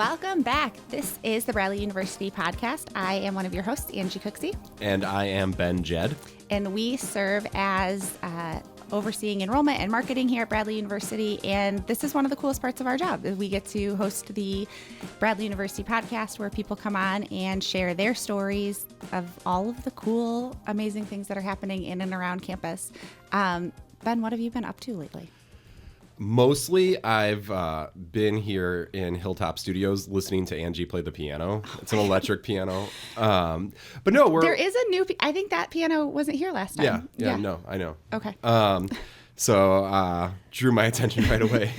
Welcome back. This is the Bradley University podcast. I am one of your hosts, Angie Cooksey. And I am Ben Jed. And we serve as overseeing enrollment and marketing here at Bradley University. And this is one of the coolest parts of our job. We get to host the Bradley University podcast where people come on and share their stories of all of the cool, amazing things that are happening in and around campus. Ben, what have you been up to lately? Mostly, I've been here in Hilltop Studios listening to Angie play the piano. It's an electric piano. But no, there is a new, I think that piano wasn't here last time. Yeah, no, I know. Okay. So drew my attention right away.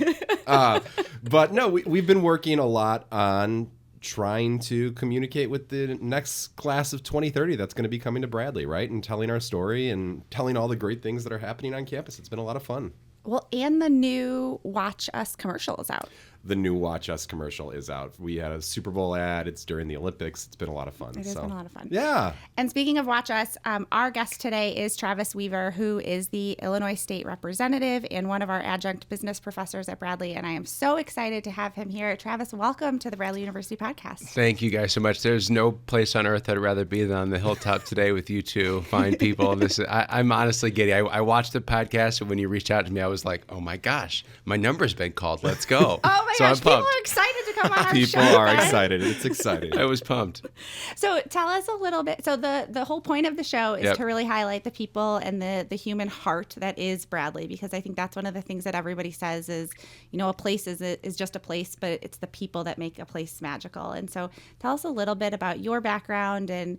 But no, we've been working a lot on trying to communicate with the next class of 2030 that's going to be coming to Bradley, right? And telling our story and telling all the great things that are happening on campus. It's been a lot of fun. Well, and the new Watch Us commercial is out. The new Watch Us commercial is out. We had a Super Bowl ad. It's during the Olympics. It's been a lot of fun. It has been a lot of fun. Yeah. And speaking of Watch Us, our guest today is Travis Weaver, who is the Illinois State Representative and one of our adjunct business professors at Bradley. And I am so excited to have him here. Travis, welcome to the Bradley University podcast. Thank you guys so much. There's no place on earth I'd rather be than on the hilltop today with you two fine people. I'm honestly giddy. I watched the podcast, and when you reached out to me, I was like, oh my gosh, my number's been called. Let's go. Oh my gosh, people are excited to come on our show. People are excited. It's exciting. I was pumped. So tell us a little bit. So the whole point of the show is to really highlight the people and the human heart that is Bradley, because I think that's one of the things that everybody says is, you know, a place is just a place, but it's the people that make a place magical. And so tell us a little bit about your background and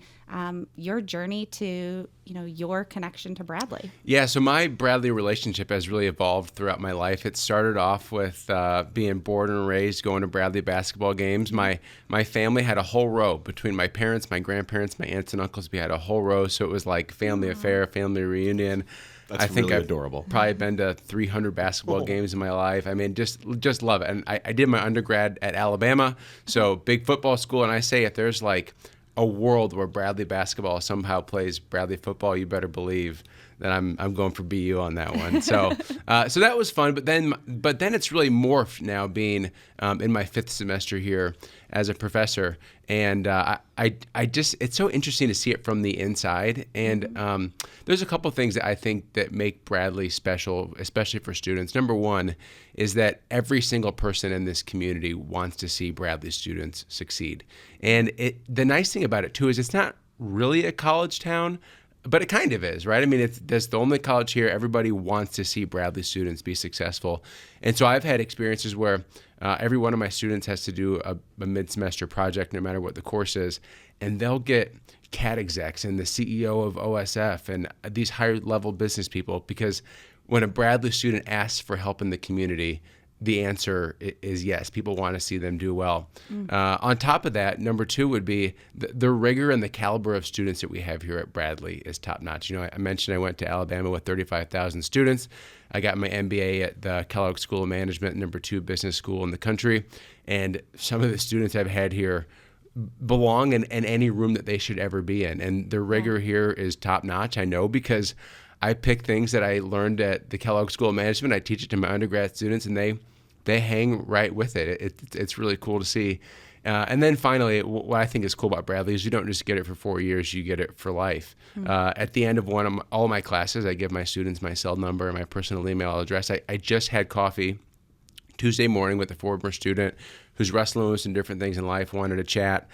your journey to, you know, your connection to Bradley. Yeah, so my Bradley relationship has really evolved throughout my life. It started off with being born and raised, going to Bradley basketball games. My family had a whole row between my parents, my grandparents, my aunts and uncles. We had a whole row, so it was like family affair, family reunion. That's I think really I've adorable. Probably been to 300 basketball games in my life. I mean, just love it. And I did my undergrad at Alabama, so big football school. And I say if there's like a world where Bradley basketball somehow plays Bradley football, you better believe that I'm going for BU on that one. So so that was fun. But then it's really morphed now, being in my 5th semester here as a professor, and I just, it's so interesting to see it from the inside. And there's a couple things that I think that make Bradley special, especially for students. Number one is that every single person in this community wants to see Bradley students succeed. And the nice thing about it too is it's not really a college town, but it kind of is, right? I mean, that's the only college here. Everybody wants to see Bradley students be successful. And so I've had experiences where every one of my students has to do a mid-semester project, no matter what the course is, and they'll get CAT execs and the CEO of OSF and these higher-level business people, because when a Bradley student asks for help in the community, the answer is yes. People want to see them do well. On top of that, number two would be the rigor and the caliber of students that we have here at Bradley is top notch. You know, I mentioned I went to Alabama with 35,000 students. I got my MBA at the Kellogg School of Management, number 2 business school in the country. And some of the students I've had here belong in any room that they should ever be in. And the rigor here is top notch. I know, because I pick things that I learned at the Kellogg School of Management. I teach it to my undergrad students, and they hang right with it. It's really cool to see. And then finally, what I think is cool about Bradley is you don't just get it for 4 years, you get it for life. At the end of all of my classes, I give my students my cell number and my personal email address. I just had coffee Tuesday morning with a former student who's wrestling with some different things in life, wanted to chat.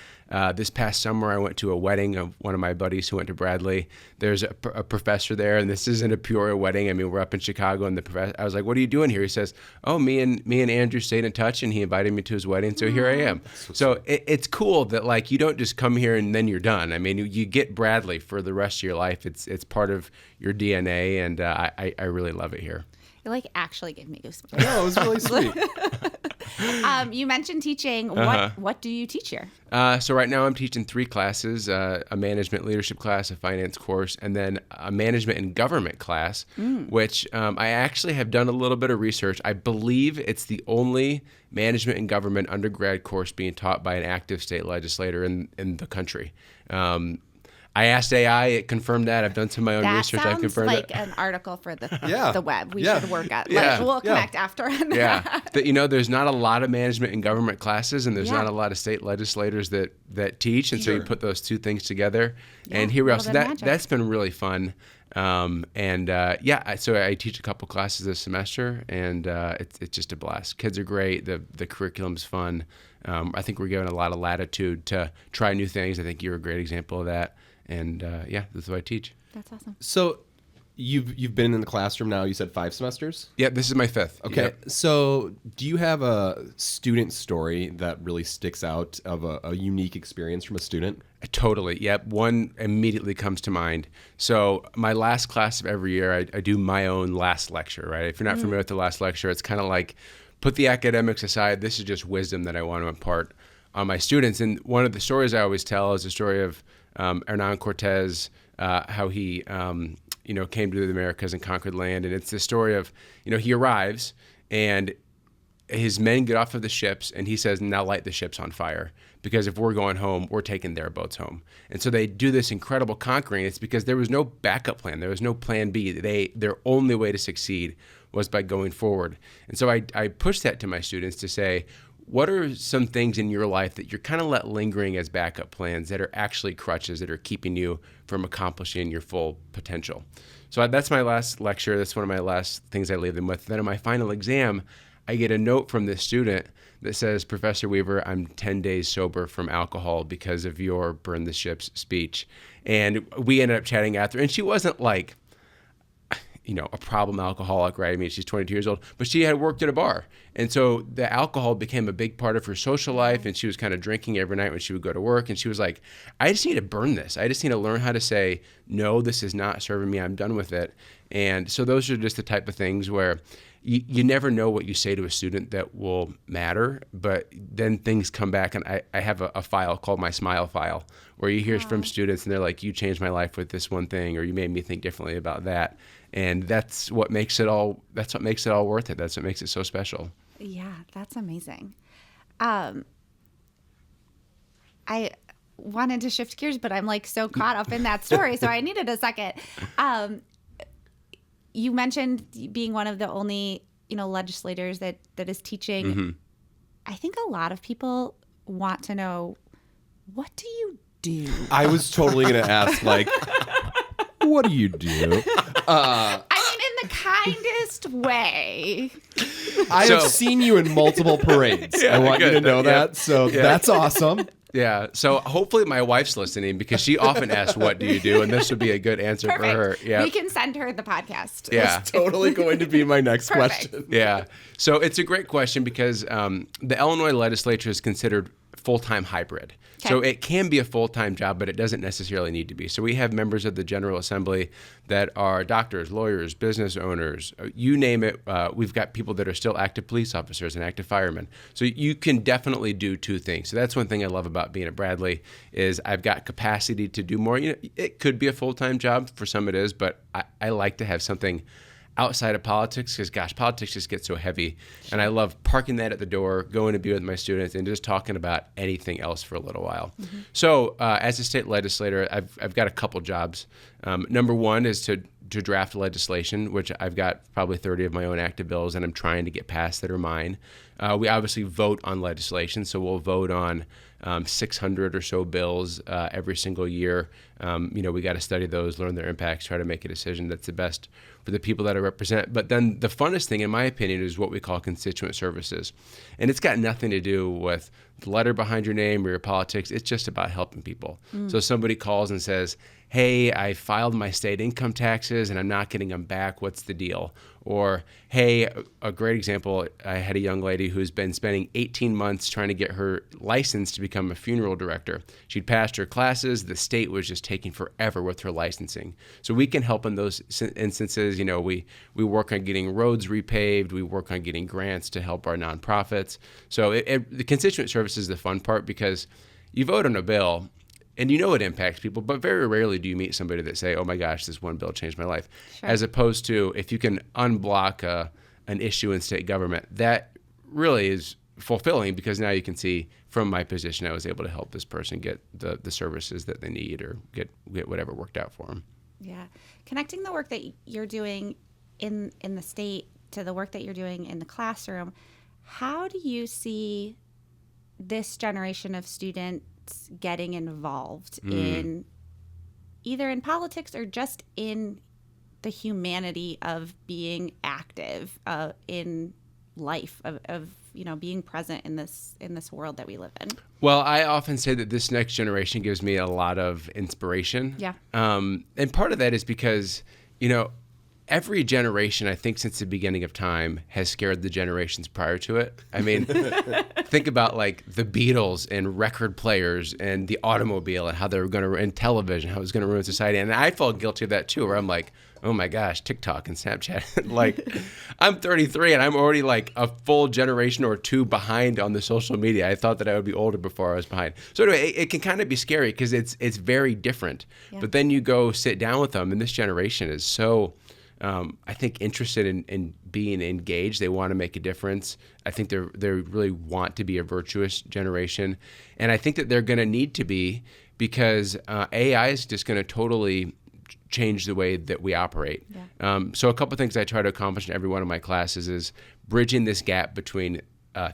This past summer, I went to a wedding of one of my buddies who went to Bradley. There's a professor there, and this isn't a Peoria wedding. I mean, we're up in Chicago, and I was like, what are you doing here? He says, oh, me and Andrew stayed in touch, and he invited me to his wedding, so here I am. So it's cool that, like, you don't just come here and then you're done. I mean, you get Bradley for the rest of your life. It's part of your DNA, and I really love it here. It like actually gave me goosebumps. No, it was really sweet. You mentioned teaching. What do you teach here? So right now I'm teaching 3 classes, a management leadership class, a finance course, and then a management and government class, which I actually have done a little bit of research. I believe it's the only management and government undergrad course being taught by an active state legislator in the country. I asked AI, it confirmed that. I've done some of my own That research. I sounds confirmed like it. an article for the Yeah. the web. We Yeah. should work at. Yeah. Like, we'll Yeah. connect after on Yeah, that. there's not a lot of management and government classes, and there's Yeah. not a lot of state legislators that teach, and so you Sure. put those two things together, and Yeah, here we a are. little So bit of magic. that's been really fun, so I teach a couple classes this semester, and it's just a blast. Kids are great. The curriculum's fun. I think we're given a lot of latitude to try new things. I think you're a great example of that, and that's what I teach. That's awesome. So you've been in the classroom now, you said 5 semesters? Yeah, this is my 5th. Okay. Yep. So do you have a student story that really sticks out of a unique experience from a student? Totally. Yep. One immediately comes to mind. So my last class of every year, I do my own last lecture, right? If you're not familiar with the last lecture, it's kind of like put the academics aside. This is just wisdom that I want to impart on my students. And one of the stories I always tell is the story of Hernan Cortez, how he came to the Americas and conquered land. And it's the story of, he arrives and his men get off of the ships and he says, now light the ships on fire. Because if we're going home, we're taking their boats home. And so they do this incredible conquering. It's because there was no backup plan. There was no plan B. Their only way to succeed was by going forward. And so I push that to my students to say, what are some things in your life that you're kind of let lingering as backup plans that are actually crutches that are keeping you from accomplishing your full potential? So that's my last lecture. That's one of my last things I leave them with. Then in my final exam, I get a note from this student that says, Professor Weaver, I'm 10 days sober from alcohol because of your burn the ships speech. And we ended up chatting after. And she wasn't like, a problem alcoholic, right? I mean, she's 22 years old, but she had worked at a bar. And so the alcohol became a big part of her social life. And she was kind of drinking every night when she would go to work. And she was like, I just need to burn this. I just need to learn how to say, no, this is not serving me. I'm done with it. And so those are just the type of things where you never know what you say to a student that will matter, but then things come back. And I have a file called my smile file where you hear from students and they're like, you changed my life with this one thing, or you made me think differently about that. And that's what makes it all worth it. That's what makes it so special. Yeah, that's amazing. I wanted to shift gears, but I'm like so caught up in that story, so I needed a second. You mentioned being one of the only, legislators that is teaching. Mm-hmm. I think a lot of people want to know, what do you do? I was totally going to ask, what do you do? I mean, in the kindest way. I have seen you in multiple parades. I want you to know that. So that's awesome. Yeah. So hopefully my wife's listening because she often asks, what do you do? And this would be a good answer for her. Yeah. We can send her the podcast. Yeah. That's totally going to be my next Perfect. question. Yeah. So it's a great question because the Illinois legislature is considered full-time hybrid. Okay. So it can be a full-time job, but it doesn't necessarily need to be. So we have members of the General Assembly that are doctors, lawyers, business owners, you name it. We've got people that are still active police officers and active firemen. So you can definitely do two things. So that's one thing I love about being at Bradley is I've got capacity to do more. It could be a full-time job. For some it is, but I like to have something outside of politics because, gosh, politics just gets so heavy. And I love parking that at the door, going to be with my students, and just talking about anything else for a little while. Mm-hmm. So as a state legislator, I've got a couple jobs. Number one is to draft legislation, which I've got probably 30 of my own active bills, and I'm trying to get passed that are mine. We obviously vote on legislation, so we'll vote on 600 or so bills every single year. We got to study those, learn their impacts, try to make a decision that's the best for the people that I represent. But then the funnest thing, in my opinion, is what we call constituent services. And it's got nothing to do with the letter behind your name or your politics. It's just about helping people. So somebody calls and says, hey, I filed my state income taxes and I'm not getting them back. What's the deal? Or, hey, a great example, I had a young lady who's been spending 18 months trying to get her license to become a funeral director. She'd passed her classes. The state was just taking forever with her licensing. So we can help in those instances. We work on getting roads repaved. We work on getting grants to help our nonprofits. So the constituent service is the fun part because you vote on a bill and it impacts people, but very rarely do you meet somebody that say, oh my gosh, this one bill changed my life. Sure. As opposed to if you can unblock an issue in state government, that really is fulfilling, because now you can see from my position, I was able to help this person get the services that they need, or get whatever worked out for them. Yeah. Connecting the work that you're doing in the state to the work that you're doing in the classroom, how do you see this generation of students getting involved in either in politics or just in the humanity of being active in life, of being present in this world that we live in? Well, I often say that this next generation gives me a lot of inspiration. Yeah. And part of that is because, every generation, I think since the beginning of time, has scared the generations prior to it. I mean, think about like the Beatles and record players and the automobile and how they were going to, and television, how it was going to ruin society. And I felt guilty of that too, where I'm like, oh my gosh, TikTok and Snapchat. Like, I'm 33 and I'm already like a full generation or two behind on the social media. I thought that I would be older before I was behind. So anyway, it can kind of be scary because it's very different. Yeah. But then you go sit down with them, and this generation is so, I think, interested in being engaged. They want to make a difference. I think they really want to be a virtuous generation. And I think that they're going to need to be, because AI is just going to totally change the way that we operate. Yeah. So a couple of things I try to accomplish in every one of my classes is bridging this gap between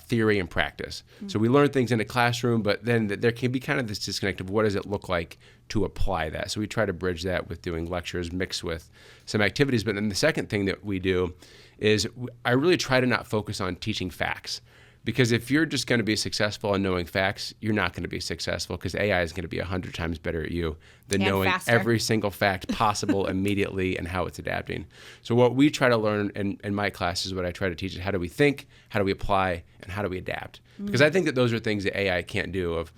theory and practice. Mm-hmm. So we learn things in a classroom, but then there can be kind of this disconnect of what does it look like to apply that. So we try to bridge that with doing lectures mixed with some activities. But then the second thing that we do is I really try to not focus on teaching facts. Because if you're just going to be successful in knowing facts, you're not going to be successful, because AI is going to be 100 times better at you than knowing every single fact possible immediately and how it's adapting. So what we try to learn in my classes, what I try to teach is how do we think, how do we apply, and how do we adapt? Because I think that those are things that AI can't do. Of,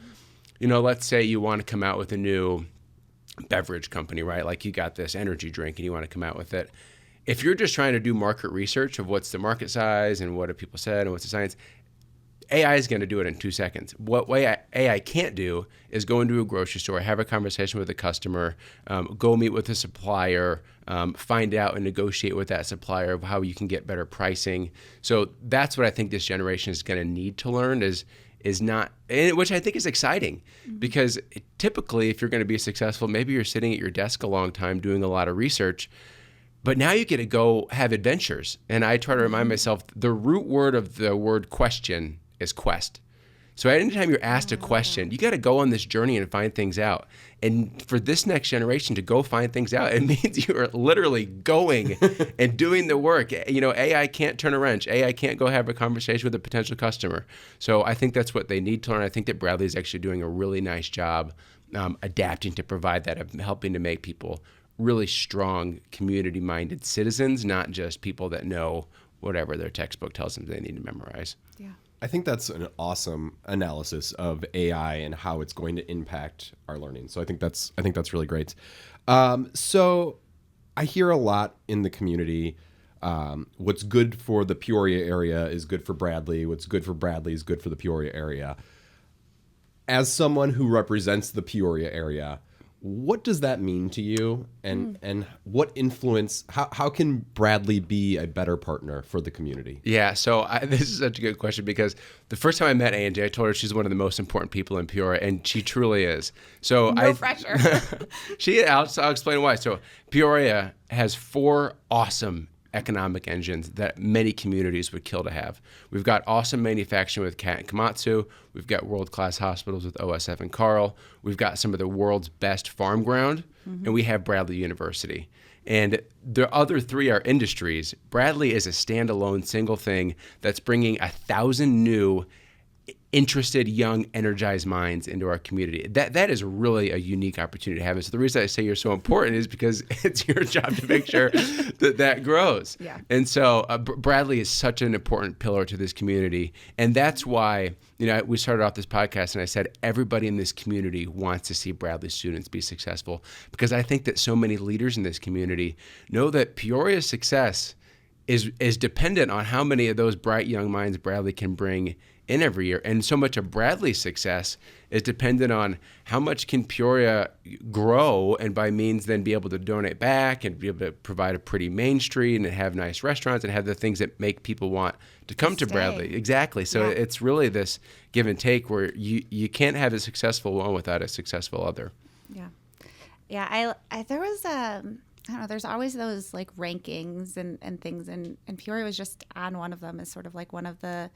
let's say you want to come out with a new beverage company, right? Like you got this energy drink and you want to come out with it. If you're just trying to do market research of what's the market size and what have people said and what's the science, AI is going to do it in 2 seconds. What AI can't do is go into a grocery store, have a conversation with a customer, go meet with a supplier, find out and negotiate with that supplier of how you can get better pricing. So that's what I think this generation is going to need to learn is not, which I think is exciting, because typically if you're going to be successful, maybe you're sitting at your desk a long time doing a lot of research. But now you get to go have adventures. And I try to remind myself the root word of the word question is quest. So anytime you're asked a question, you got to go on this journey and find things out. And for this next generation to go find things out, it means you're literally going and doing the work. AI can't turn a wrench. AI can't go have a conversation with a potential customer. So I think that's what they need to learn. I think that Bradley is actually doing a really nice job adapting to provide that, of helping to make people really strong, community-minded citizens, not just people that know whatever their textbook tells them they need to memorize. Yeah. I think that's an awesome analysis of AI and how it's going to impact our learning. So I think that's really great. So I hear a lot in the community. What's good for the Peoria area is good for Bradley. What's good for Bradley is good for the Peoria area. As someone who represents the Peoria area, what does that mean to you, and what influence? How can Bradley be a better partner for the community? Yeah, so this is such a good question, because the first time I met Angie, I told her she's one of the most important people in Peoria, and she truly is. So no pressure. I'll explain why. So Peoria has 4 awesome economic engines that many communities would kill to have. We've got awesome manufacturing with Cat and Komatsu. We've got world-class hospitals with OSF and Carl. We've got some of the world's best farm ground, and we have Bradley University. And the other 3 are industries. Bradley is a standalone single thing that's bringing 1,000 new interested, young, energized minds into our community. That is really a unique opportunity to have. And so the reason I say you're so important is because it's your job to make sure that grows. Yeah. And so Bradley is such an important pillar to this community. And that's why, we started off this podcast and I said, everybody in this community wants to see Bradley students be successful, because I think that so many leaders in this community know that Peoria's success is dependent on how many of those bright young minds Bradley can bring in every year. And so much of Bradley's success is dependent on how much can Peoria grow, and by means then be able to donate back and be able to provide a pretty main street and have nice restaurants and have the things that make people want to come to Bradley. Exactly. So it's really this give and take where you can't have a successful one without a successful other. Yeah. Yeah. I there was I don't know, there's always those like rankings and things, and Peoria was just on one of them as sort of like one of the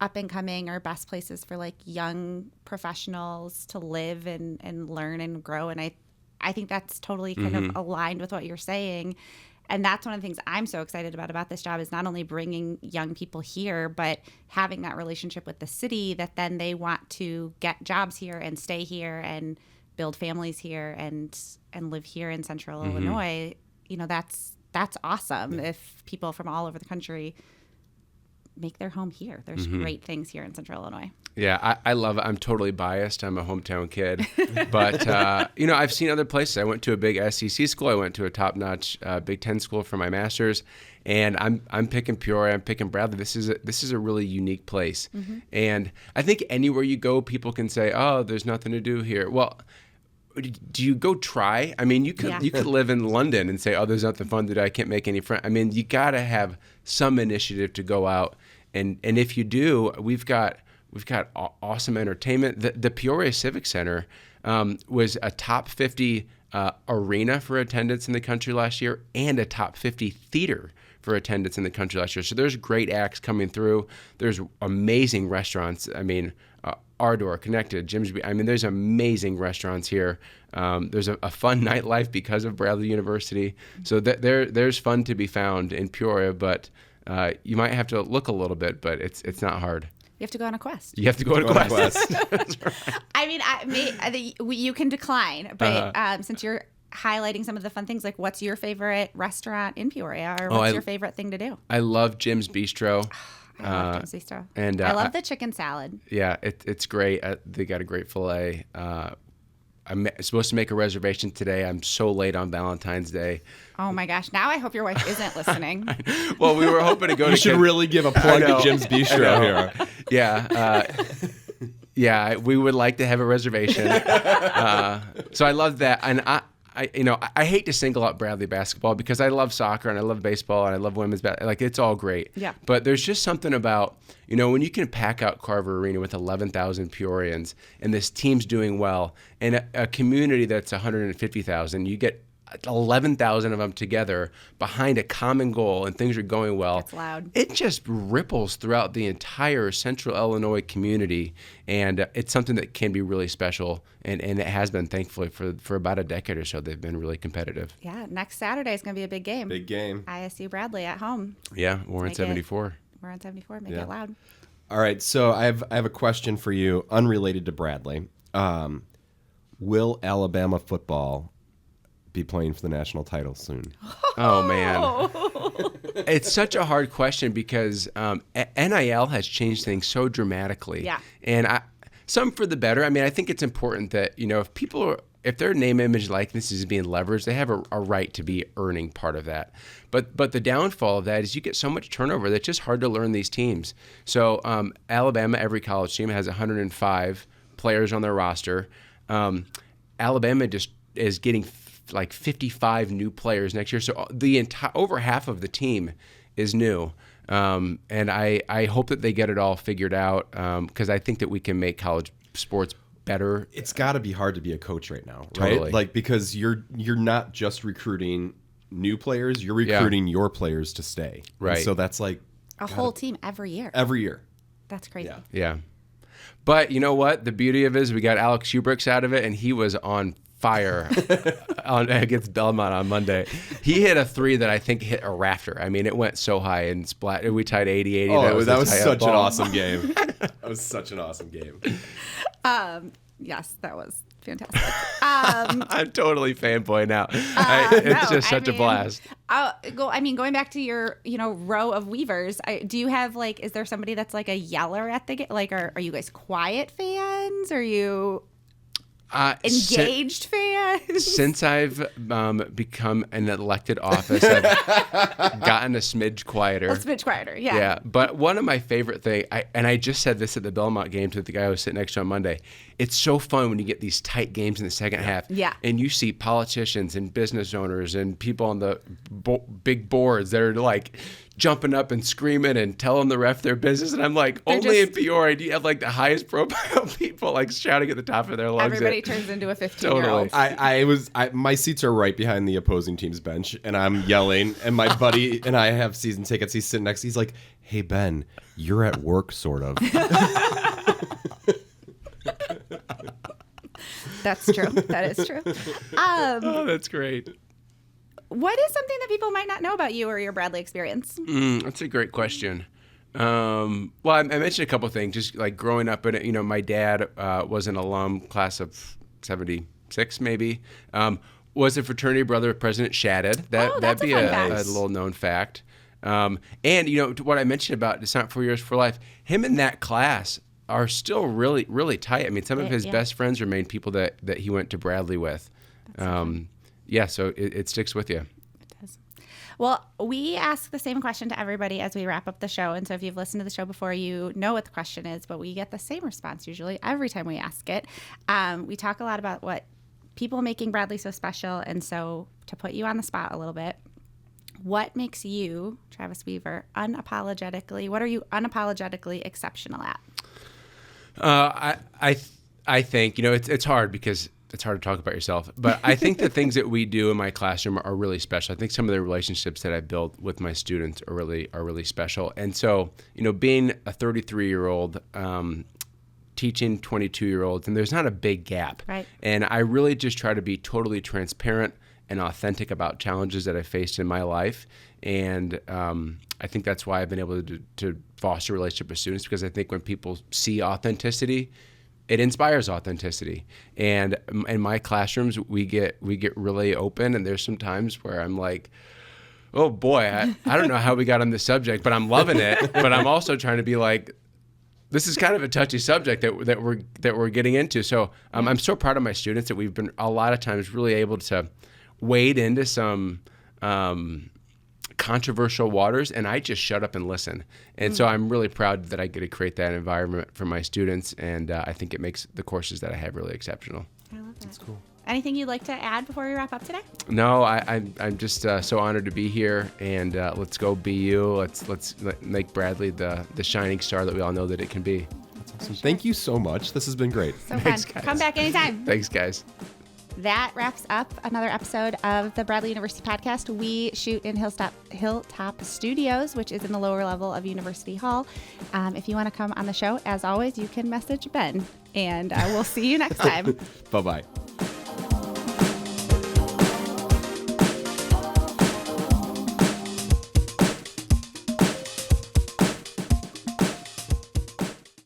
up and coming or best places for like young professionals to live and learn and grow. And I think that's totally kind of aligned with what you're saying. And that's one of the things I'm so excited about this job, is not only bringing young people here, but having that relationship with the city that then they want to get jobs here and stay here and build families here and live here in Central Illinois. You know, that's awesome if people from all over the country make their home here. There's great things here in Central Illinois. Yeah, I love it. I'm totally biased. I'm a hometown kid. But, I've seen other places. I went to a big SEC school. I went to a top-notch Big Ten school for my master's. And I'm picking Peoria. I'm picking Bradley. This is a really unique place. And I think anywhere you go, people can say, oh, there's nothing to do here. Well, do you go try? I mean, you could live in London and say, oh, there's nothing fun to do. I can't make any friends. I mean, you got to have some initiative to go out. And if you do, we've got awesome entertainment. The Peoria Civic Center was a top 50 arena for attendance in the country last year, and a top 50 theater for attendance in the country last year. So there's great acts coming through. There's amazing restaurants. I mean, Ardor, Connected, Jim's. I mean, there's amazing restaurants here. There's a fun nightlife because of Bradley University. So there's fun to be found in Peoria, but you might have to look a little bit, but it's not hard. You have to go on a quest. You have to go on a quest. That's right. I mean, you can decline, but since you're highlighting some of the fun things, like what's your favorite restaurant in Peoria, or what's your favorite thing to do? I love Jim's Bistro. I love Jim's Bistro. And I love the chicken salad. Yeah, it's great. They got a great filet. I'm supposed to make a reservation today. I'm so late on Valentine's Day. Oh my gosh! Now I hope your wife isn't listening. Well, we were hoping to go. You should really give a plug to Jim's Bistro here. Yeah, we would like to have a reservation. So I love that, and I hate to single out Bradley basketball because I love soccer and I love baseball and I love women's basketball. Like, it's all great. Yeah. But there's just something about, when you can pack out Carver Arena with 11,000 Peorians and this team's doing well, and a community that's 150,000, you get 11,000 of them together behind a common goal and things are going well. It's loud. It just ripples throughout the entire Central Illinois community, and it's something that can be really special, and it has been, thankfully, for about a decade or so. They've been really competitive. Yeah, next Saturday is going to be a big game. Big game. ISU Bradley at home. Yeah, we're on 74. We're on 74. Make it loud. All right, so I have a question for you, unrelated to Bradley. Will Alabama football be playing for the national title soon? Oh, man. It's such a hard question because NIL has changed things so dramatically. Yeah. And some for the better. I mean, I think it's important that, if their name, image, likeness is being leveraged, they have a right to be earning part of that. But the downfall of that is you get so much turnover that it's just hard to learn these teams. So Alabama, every college team, has 105 players on their roster. Alabama just is getting 55 new players next year. So the over half of the team is new. And I hope that they get it all figured out because I think that we can make college sports better. It's got to be hard to be a coach right now, right? Totally. Like, because you're not just recruiting new players, you're recruiting your players to stay. Right. And so that's like a whole team every year. Every year. That's crazy. Yeah. But you know what? The beauty of it is we got Alex Schubricks out of it, and he was on fire against Belmont on Monday. He hit a three that I think hit a rafter. I mean, it went so high and splat. We tied 80-80. Oh, that was such an awesome game. That was such an awesome game. Yes, that was fantastic. I'm totally fanboy now. It's just such a blast. Going back to your, row of Weavers, do you have is there somebody that's like a yeller at the game? Like, are you guys quiet fans? Are you? Engaged fans? Since I've become an elected office, I've gotten a smidge quieter. A smidge quieter, yeah. Yeah, but one of my favorite things, and I just said this at the Belmont games with the guy I was sitting next to on Monday, it's so fun when you get these tight games in the second half. Yeah. And you see politicians and business owners and people on the big boards that are like jumping up and screaming and telling the ref their business. And I'm like, only in Peoria do you have like the highest profile people like shouting at the top of their lungs. Everybody turns into a 15-year-old. Totally. My seats are right behind the opposing team's bench, and I'm yelling. And my buddy and I have season tickets. He's sitting next. He's like, "Hey Ben, you're at work, sort of." That's true. That is true. Oh, that's great. What is something that people might not know about you or your Bradley experience? That's a great question. Well, I mentioned a couple of things. Just like growing up in it, my dad was an alum, class of '76, maybe. Was a fraternity brother of President Shadid. That'd be a little known fact. And what I mentioned about It's Not 4 Years for Life, him and that class are still really, really tight. I mean, some of his best friends remain people that he went to Bradley with. So it sticks with you. It does. Well, we ask the same question to everybody as we wrap up the show. And so if you've listened to the show before, you know what the question is, but we get the same response usually every time we ask it. We talk a lot about what people making Bradley so special. And so to put you on the spot a little bit, what makes you, Travis Weaver, what are you unapologetically exceptional at? I think, it's hard because it's hard to talk about yourself, but I think the things that we do in my classroom are really special. I think some of the relationships that I build with my students are really special. And so, being a 33-year-old, teaching 22-year-olds, and there's not a big gap. Right. And I really just try to be totally transparent and authentic about challenges that I faced in my life. And I think that's why I've been able to foster a relationship with students, because I think when people see authenticity, it inspires authenticity. And in my classrooms, we get really open, and there's some times where I'm like, oh boy, I don't know how we got on this subject, but I'm loving it. But I'm also trying to be like, this is kind of a touchy subject that we're getting into. So I'm so proud of my students that we've been a lot of times really able to wade into some controversial waters, and I just shut up and listen. And so I'm really proud that I get to create that environment for my students, and I think it makes the courses that I have really exceptional. I love that. That's cool. Anything you'd like to add before we wrap up today? No, I'm just so honored to be here, and let's go BU. Let's make Bradley the shining star that we all know that it can be. That's awesome. Thank you so much. This has been great. So Thanks, fun. guys. Come back anytime. Thanks, guys. That wraps up another episode of the Bradley University Podcast. We shoot in Hilltop Studios, which is in the lower level of University Hall. If you want to come on the show, as always, you can message Ben, and we'll see you next time. Bye-bye.